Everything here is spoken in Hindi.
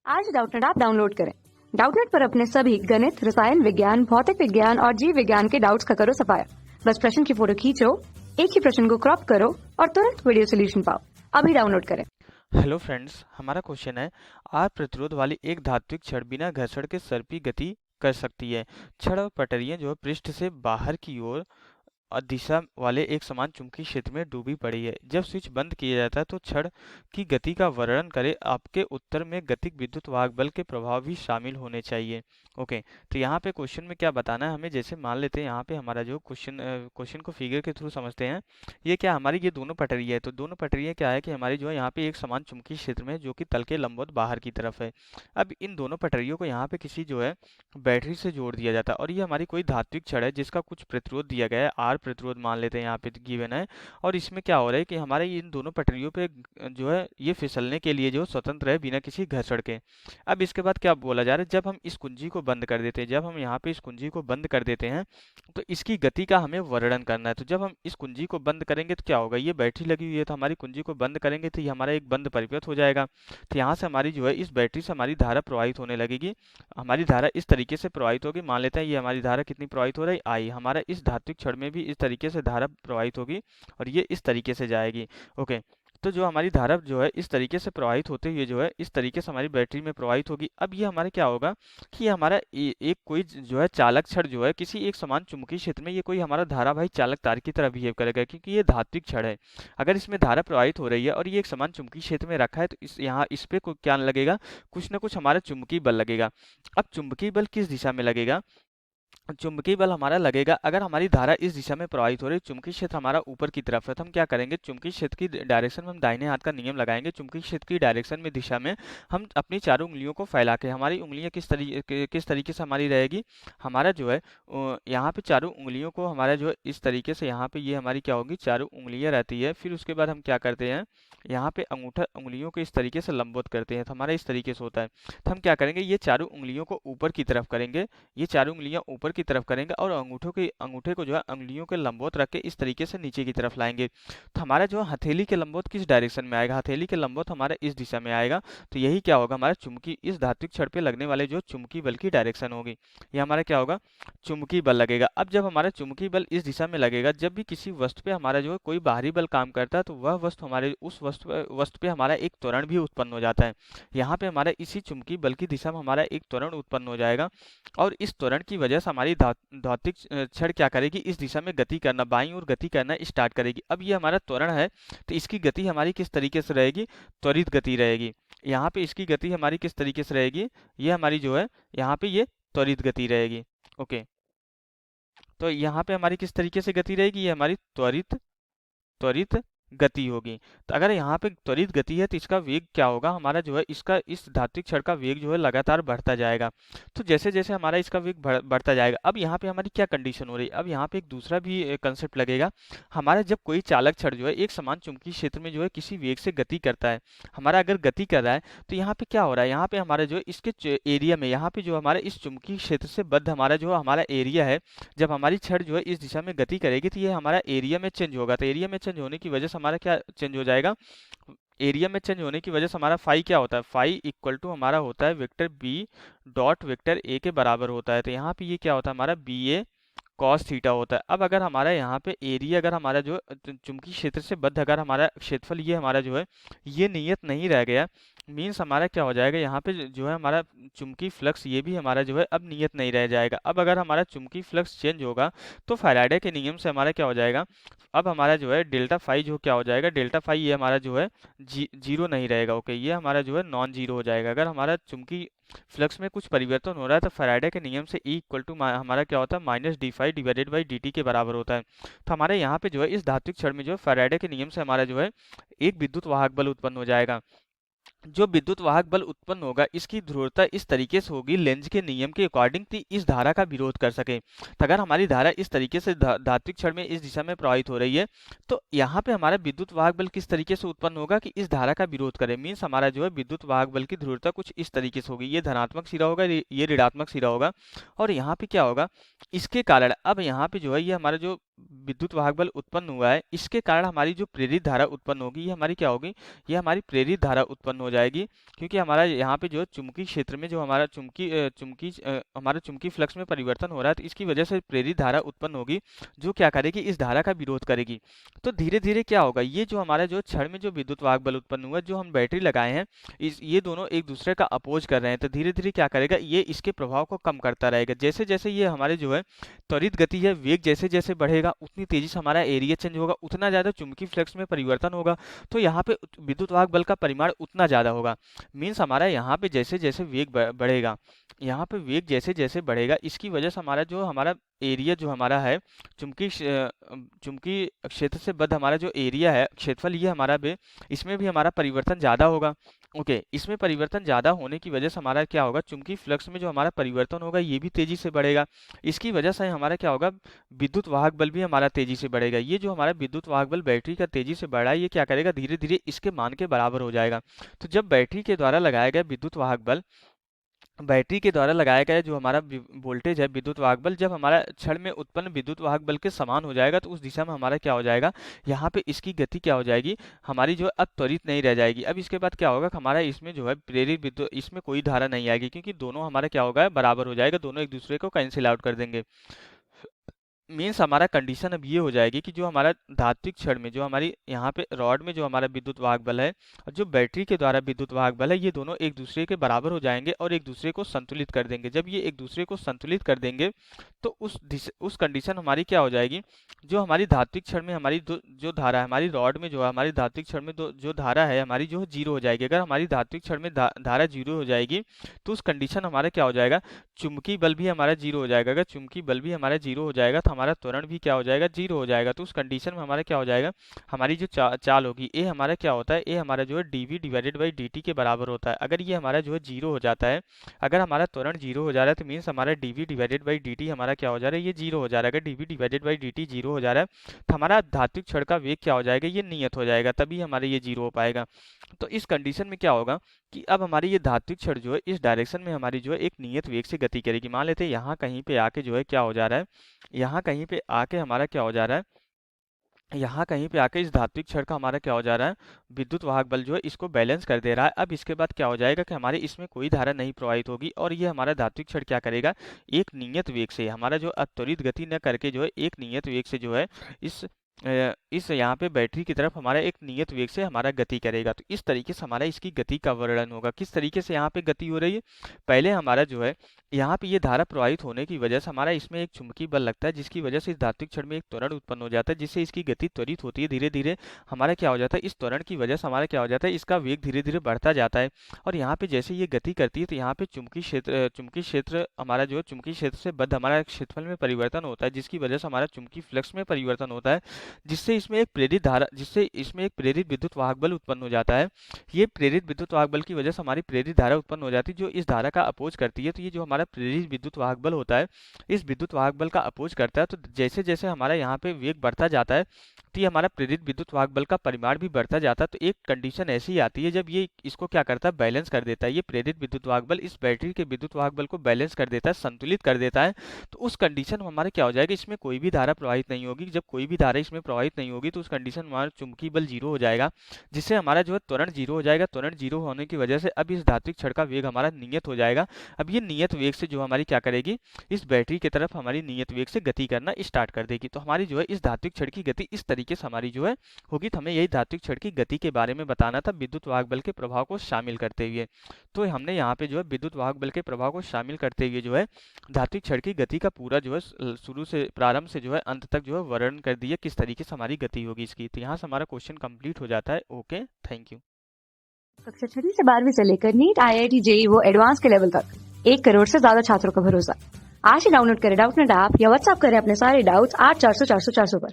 आज डाउटनेट ऐप डाउनलोड करें। डाउटनेट पर अपने सभी गणित, रसायन विज्ञान, भौतिक विज्ञान और जीव विज्ञान के डाउट्स का करो सफाया। बस प्रश्न की फोटो खींचो, एक ही प्रश्न को क्रॉप करो और तुरंत वीडियो सोल्यूशन पाओ। अभी डाउनलोड करें। हेलो फ्रेंड्स, हमारा क्वेश्चन है आर प्रतिरोध वाली एक धात्विक छड़ बिना घर्षण के सर्पी गति कर सकती है। छड़ और पटरियां जो है पृष्ठ से बाहर की ओर दिशा वाले एक समान चुंबकीय क्षेत्र में डूबी पड़ी है। जब स्विच बंद किया जाता है तो छड़ की गति का वर्णन करे। आपके उत्तर में गतिक विद्युत वाहक बल के प्रभाव भी शामिल होने चाहिए। ओके, तो यहाँ पे क्वेश्चन में क्या बताना है हमें, जैसे मान लेते हैं यहाँ पे हमारा जो क्वेश्चन को फिगर के थ्रू समझते हैं। ये क्या हमारी ये दोनों पटरियाँ है, तो दोनों पटरियाँ क्या है कि हमारी जो है यहाँ पे एक समान चुंबकीय क्षेत्र में है, जो कि तल के लंबवत बाहर की तरफ है। अब इन दोनों पटरियों को यहाँ पे किसी जो है बैटरी से जोड़ दिया जाता है और ये हमारी कोई धात्विक छड़ है जिसका कुछ प्रतिरोध दिया गया है, आर प्रतिरोध मान लेते हैं यहाँ पे गिवन है। और इसमें क्या हो रहा है कि हमारे इन दोनों पटरियों पे जो है ये फिसलने के लिए जो स्वतंत्र है बिना किसी घर्षण के। अब इसके बाद क्या बोला जा रहा है, जब हम इस कुंजी को बंद कर देते हैं, जब हम यहाँ पे इस कुंजी को बंद कर देते हैं तो इसकी गति का हमें वर्णन करना है। तो जब हम इस कुंजी को बंद करेंगे तो क्या होगा, ये बैटरी लगी हुई है तो हमारी कुंजी को बंद करेंगे तो ये हमारा एक बंद परिपथ हो जाएगा। तो यहाँ से हमारी जो है इस बैटरी से हमारी धारा प्रवाहित होने लगेगी। हमारी धारा इस तरीके से प्रवाहित होगी। मान लेते हैं ये हमारी धारा कितनी प्रवाहित हो रही आई, हमारा इस धात्विक छड़ में भी इस तरीके से धारा प्रवाहित होगी और ये इस तरीके से जाएगी। ओके, तो जो हमारी धारा जो है इस तरीके से प्रवाहित होते हुए जो है इस तरीके से हमारी बैटरी में प्रवाहित होगी। अब ये हमारे क्या होगा कि ये हमारा एक कोई जो है चालक छड़ जो है किसी एक समान चुंबकीय क्षेत्र में ये कोई हमारा धारावाही चालक तार की तरह बिहेव करेगा, क्योंकि ये धात्विक छड़ है। अगर इसमें धारा प्रवाहित हो रही है और ये एक समान चुंबकीय क्षेत्र में रखा है तो इस पे क्या लगेगा, कुछ ना कुछ हमारा चुंबकीय बल लगेगा। अब चुंबकीय बल किस दिशा में लगेगा, चुंबकीय बल हमारा लगेगा अगर हमारी धारा इस दिशा में प्रवाहित हो रही है, चुंबकीय क्षेत्र हमारा ऊपर की तरफ है, तो हम क्या करेंगे, चुंबकीय क्षेत्र की डायरेक्शन में हम दाहिने हाथ का नियम लगाएंगे। चुंबकीय क्षेत्र की डायरेक्शन में दिशा में हम अपनी चारों उंगलियों को फैला के, हमारी उंगलियां किस तरीके से हमारी रहेगी, हमारा जो है यहाँ पे चारों उंगलियों को हमारा जो है इस तरीके से यहाँ पे ये हमारी क्या होगी, चारों उंगलियां रहती है। फिर उसके बाद हम क्या करते हैं, यहाँ पे अंगूठा उंगलियों को इस तरीके से लंबवत करते हैं, तो हमारा इस तरीके से होता है। तो हम क्या करेंगे, ये चारों उंगलियों को ऊपर की तरफ करेंगे, ये चारों उंगलियां ऊपर की तरफ करेंगे और अंगूठे को जो है उंगलियों के लंबवत रख के इस तरीके से नीचे की तरफ लाएंगे। तो हमारा जो हथेली के लंबवत किस डायरेक्शन में आएगा, हथेली के लंबवत हमारा इस दिशा में आएगा। तो यही क्या होगा, हमारा चुंबकी इस धात्विक छड़ पे लगने वाले जो चुंबकीय बल की डायरेक्शन होगी, ये हमारा क्या होगा, चुंबकीय बल लगेगा। अब जब हमारा चुंबकीय बल इस दिशा में लगेगा, जब भी किसी वस्तु पे हमारा जो है कोई बाहरी बल काम करता है तो वह वस्तु हमारे उस वस्तु पे हमारा एक त्वरण भी उत्पन्न हो जाता है। यहाँ पे हमारा इसी चुंबकीय बल की दिशा में हमारा एक त्वरण उत्पन्न हो जाएगा और इस त्वरण की वजह से हमारी धात्विक छड़ क्या करेगी, इस दिशा में गति करना, बाईं ओर गति करना स्टार्ट करेगी। अब ये हमारा त्वरण है तो इसकी गति हमारी किस तरीके से रहेगी, त्वरित गति रहेगी। यहाँ पे इसकी गति हमारी किस तरीके से रहेगी, ये हमारी जो है यहाँ पे ये त्वरित गति रहेगी। ओके, तो यहाँ पे हमारी किस तरीके से गति रहेगी, ये हमारी त्वरित त्वरित गति होगी। तो अगर यहाँ पे त्वरित गति है तो इसका वेग क्या होगा, हमारा जो है इसका इस धात्विक छड़ का वेग जो है लगातार बढ़ता जाएगा। तो जैसे जैसे हमारा इसका वेग बढ़ता जाएगा, अब यहाँ पे हमारी क्या कंडीशन हो रही है, अब यहाँ पे एक दूसरा भी कंसेप्ट लगेगा। हमारा जब कोई चालक छड़ जो है एक समान चुंबकीय क्षेत्र में जो है किसी वेग से गति करता है, हमारा अगर गति कर रहा है तो यहाँ पे क्या हो रहा है, यहाँ पे हमारा जो है इसके एरिया में, यहाँ पे जो हमारा इस चुंबकीय क्षेत्र से बद्ध हमारा जो हमारा एरिया है, जब हमारी छड़ जो है इस दिशा में गति करेगी तो ये हमारा एरिया में चेंज होगा। तो एरिया में चेंज होने की वजह से हमारा क्या चेंज हो जाएगा, एरिया में चेंज होने की वजह से हमारा फाई क्या होता है, फाई इक्वल टू हमारा होता है vector B dot vector A के बराबर होता है। तो यहाँ पे ये क्या होता है, हमारा बी ए कॉस थीटा होता है। अब अगर हमारा यहाँ पे एरिया, अगर हमारा जो चुंबकीय क्षेत्र से बद्ध अगर हमारा क्षेत्रफल ये हमारा जो है ये नियत नहीं रह गया, मीन्स हमारा क्या हो जाएगा, यहाँ पे जो है हमारा चुंबकीय फ्लक्स ये भी हमारा जो है अब नियत नहीं रह जाएगा। अब अगर हमारा चुंबकीय फ्लक्स चेंज होगा तो फैराडे के नियम से हमारा क्या हो जाएगा, अब हमारा जो है डेल्टा फाई जो क्या हो जाएगा, डेल्टा फाई ये हमारा जो है जीरो नहीं रहेगा। ओके, ये हमारा जो है नॉन जीरो हो जाएगा। अगर हमारा चुंबकीय फ्लक्स में कुछ परिवर्तन हो रहा है तो फैराडे के नियम से E इक्वल टू हमारा क्या होता है, minus d phi divided by d t के बराबर होता है। तो हमारे यहाँ पे जो है इस धात्विक छड़ में जो है फैराडे के नियम से हमारा जो है एक विद्युत वाहक बल उत्पन्न हो जाएगा। जो विद्युत वाहक बल उत्पन्न होगा इसकी ध्रुवता इस तरीके से होगी लेंज के नियम के अकॉर्डिंग कि इस धारा का विरोध कर सके। तो अगर हमारी धारा इस तरीके से धात्विक छड़ में इस दिशा में प्रवाहित हो रही है तो यहाँ पे हमारा विद्युत वाहक बल किस तरीके से उत्पन्न होगा कि इस धारा का विरोध करे, मीन्स हमारा जो है विद्युत वाहक बल की ध्रुवता कुछ इस तरीके से होगी, ये धनात्मक सिरा होगा, ये ऋणात्मक सिरा होगा। और यहाँ पे क्या होगा, इसके कारण अब यहाँ पे जो है ये हमारा जो विद्युत वाहक बल उत्पन्न हुआ है, इसके कारण हमारी जो प्रेरित धारा उत्पन्न होगी ये हमारी क्या होगी, ये हमारी प्रेरित धारा उत्पन्न हो जाएगी। क्योंकि हमारा यहाँ पे जो चुंबकीय क्षेत्र में जो हमारा हमारा चुंबकीय फ्लक्स में परिवर्तन हो रहा है, तो इसकी वजह से प्रेरित धारा उत्पन्न होगी जो क्या करेगी, इस धारा का विरोध करेगी। तो धीरे धीरे क्या होगा, ये जो हमारा जो क्षण में जो विद्युत वाहक बल उत्पन्न हुआ, जो हम बैटरी लगाए हैं, ये दोनों एक दूसरे का अपोज कर रहे हैं, तो धीरे धीरे क्या करेगा, ये इसके प्रभाव को कम करता रहेगा। जैसे जैसे ये हमारे जो है त्वरित गति है, वेग जैसे जैसे बढ़ेगा उतनी तेजी से हमारा एरिया चेंज होगा, उतना ज़्यादा चुंबकीय फ्लक्स में परिवर्तन होगा, तो यहाँ पे विद्युत वाहक बल का परिमाण उतना ज़्यादा होगा। मीन्स हमारा यहाँ पे जैसे जैसे वेग बढ़ेगा, यहाँ पे वेग जैसे जैसे बढ़ेगा, इसकी वजह से हमारा एरिया जो हमारा है, चुंबकीय क्षेत्र से बद्ध हमारा जो एरिया है, क्षेत्रफल, ये हमारा भी, इसमें भी हमारा परिवर्तन ज़्यादा होगा। ओके, इसमें परिवर्तन ज़्यादा होने की वजह से हमारा क्या होगा, चुंबकीय फ्लक्स में जो हमारा परिवर्तन होगा ये भी तेजी से बढ़ेगा। इसकी वजह से हमारा क्या होगा, विद्युत वाहक बल भी हमारा तेजी से बढ़ेगा। ये जो हमारा विद्युत वाहक बल बैटरी का तेजी से बढ़ा है, ये क्या करेगा, धीरे धीरे इसके मान के बराबर हो जाएगा। तो जब बैटरी के द्वारा लगाया गया विद्युत वाहक बल, बैटरी के द्वारा लगाया गया जो हमारा वोल्टेज है, विद्युत वाहक बल, जब हमारा क्षण में उत्पन्न विद्युत वाहक बल के समान हो जाएगा, तो उस दिशा में हमारा क्या हो जाएगा, यहाँ पे इसकी गति क्या हो जाएगी, हमारी जो है अब त्वरित नहीं रह जाएगी। अब इसके बाद क्या होगा कि हमारा इसमें जो है प्रेरित विद्युत, इसमें कोई धारा नहीं आएगी, क्योंकि दोनों हमारा क्या होगा, बराबर हो जाएगा, दोनों एक दूसरे को कैंसिल आउट कर देंगे। मीन्स हमारा कंडीशन अब ये हो जाएगी कि जो हमारा धात्विक क्षण में, जो हमारी यहाँ पे रॉड में जो हमारा विद्युत वाहक बल है और जो बैटरी के द्वारा विद्युत वाहक बल है, ये दोनों एक दूसरे के बराबर हो जाएंगे और एक दूसरे को संतुलित कर देंगे। जब ये एक दूसरे को संतुलित कर देंगे, तो उस कंडीशन हमारी क्या हो जाएगी, जो हमारी धात्विक क्षण में हमारी जो धारा है, हमारी रॉड में जो है, हमारी धात्विक क्षण में जो धारा है हमारी, जो जीरो हो जाएगी। अगर हमारी धात्विक क्षण में धारा जीरो हो जाएगी, तो उस कंडीशन हमारा क्या हो जाएगा, चुंबकीय बल भी हमारा जीरो हो जाएगा। अगर चुंबकीय बल भी हमारा जीरो हो जाएगा, तो हमारा त्वरण भी क्या हो जाएगा, जीरो हो जाएगा। तो उस कंडीशन में हमारा क्या हो जाएगा, हमारी जो चाल होगी, ए हमारा क्या होता है, ए हमारा जो है dv डिवाइडेड बाई dt के बराबर होता है। अगर ये हमारा जो है जीरो हो जाता है, अगर हमारा त्वरण जीरो हो जा रहा है, तो मीन्स हमारा dv डिवाइडेड बाई dt हमारा क्या हो जा रहा है, ये जीरो हो जा रहा है। अगर dv divided by dt zero हो जा रहा है, तो हमारा धात्विक क्षण का वेग क्या हो जाएगा, ये नियत हो जाएगा, तभी हमारे ये जीरो हो पाएगा। तो इस कंडीशन में क्या होगा कि अब हमारी ये धात्विक क्षण जो है, इस डायरेक्शन में हमारी जो है एक नियत वेग से गति करेगी। मान लेते हैं यहाँ कहीं पे आके जो है क्या हो जा रहा है, यहाँ कहीं पे आके हमारा क्या हो जा रहा है, यहाँ कहीं पे आके इस धात्विक क्षण का हमारा क्या हो जा रहा है, विद्युत वाहक बल जो है इसको बैलेंस कर दे रहा है। अब इसके बाद क्या हो जाएगा कि हमारे इसमें कोई धारा नहीं प्रवाहित होगी और ये हमारा धात्विक क्षण क्या करेगा, एक नियत वेग से, हमारा जो त्वरित गति न करके जो है एक नियत वेग से जो है इस यहाँ पे बैटरी की तरफ हमारा एक नियत वेग से हमारा गति करेगा। तो इस तरीके से हमारा इसकी गति का वर्णन होगा। किस तरीके से यहाँ पे गति हो रही है, पहले हमारा जो है यहाँ पे ये धारा प्रवाहित होने की वजह से हमारा इसमें एक चुंबकीय बल लगता है, जिसकी वजह से इस धात्विक क्षण में एक त्वरण उत्पन्न हो जाता है, जिससे इसकी गति त्वरित होती है। धीरे धीरे हमारा क्या हो जाता है, इस त्वरण की वजह से हमारा क्या हो जाता है, इसका वेग धीरे धीरे बढ़ता जाता है। और यहाँ पे जैसे ये गति करती है, तो यहाँ पे चुंबकीय क्षेत्र हमारा जो है चुंबकीय क्षेत्र से बद्ध हमारा क्षेत्रफल में परिवर्तन होता है, जिसकी वजह से हमारा चुंबकीय फ्लक्स में परिवर्तन होता है, जिससे इसमें एक प्रेरित विद्युत वाहक बल उत्पन्न हो जाता है। ये प्रेरित विद्युत वाहक बल की वजह से हमारी प्रेरित धारा उत्पन्न हो जाती है, जो इस धारा का अपोज करती है। तो ये जो हमारा प्रेरित विद्युत वाहक बल होता है, इस विद्युत वाहक बल का अपोज करता है। तो जैसे जैसे हमारा यहाँ पे वेग बढ़ता जाता है, तो ये हमारा प्रेरित विद्युत वाहक बल का परिमाण भी बढ़ता जाता है। तो एक कंडीशन ऐसी आती है जब ये इसको क्या करता है, बैलेंस कर देता है। ये प्रेरित विद्युत वाहक बल इस बैटरी के विद्युत वाहक बल को बैलेंस कर देता है, संतुलित कर देता है। तो उस कंडीशन में हमारा क्या हो जाएगा, इसमें कोई भी धारा प्रवाहित नहीं होगी। जब कोई भी धारा इसमें प्रवाहित नहीं होगी, तो उस कंडीशन में हमारा चुंबकीय बल जीरो हो जाएगा, जिससे हमारा जो है त्वरण जीरो हो जाएगा। त्वरण जीरो होने की वजह से अब इस धात्विक क्षण का वेग हमारा नियत हो जाएगा। अब ये नियत वेग से जो हमारी क्या करेगी, इस बैटरी की तरफ हमारी नियत वेग से गति करना स्टार्ट कर देगी। तो हमारी जो है इस धात्विक क्षण की गति इस तरीके से हमारी जो है होगी। तो हमें यही धात्विक क्षण की गति के बारे में बताना था, विद्युत वाहक बल के प्रभाव को शामिल करते हुए। तो हमने यहाँ पे जो है विद्युत वाहक बल के प्रभाव को शामिल करते हुए जो है धात्विक क्षण की गति का पूरा जो है शुरू से प्रारंभ से जो है अंत तक जो है वर्णन कर दिया, किस तरीके से हमारी गति होगी इसकी। तो यहाँ से हमारा क्वेश्चन कंप्लीट हो जाता है। Okay, thank you. कक्षा 6 से 12वीं से लेकर नीट, IIT, JEE वो एडवांस के लेवल तक 1 करोड़ से ज्यादा छात्रों का भरोसा। आज ही डाउनलोड करें डाउटनेट ऐप या व्हाट्सएप करें अपने सारे डाउट्स 8400 400 400 पर।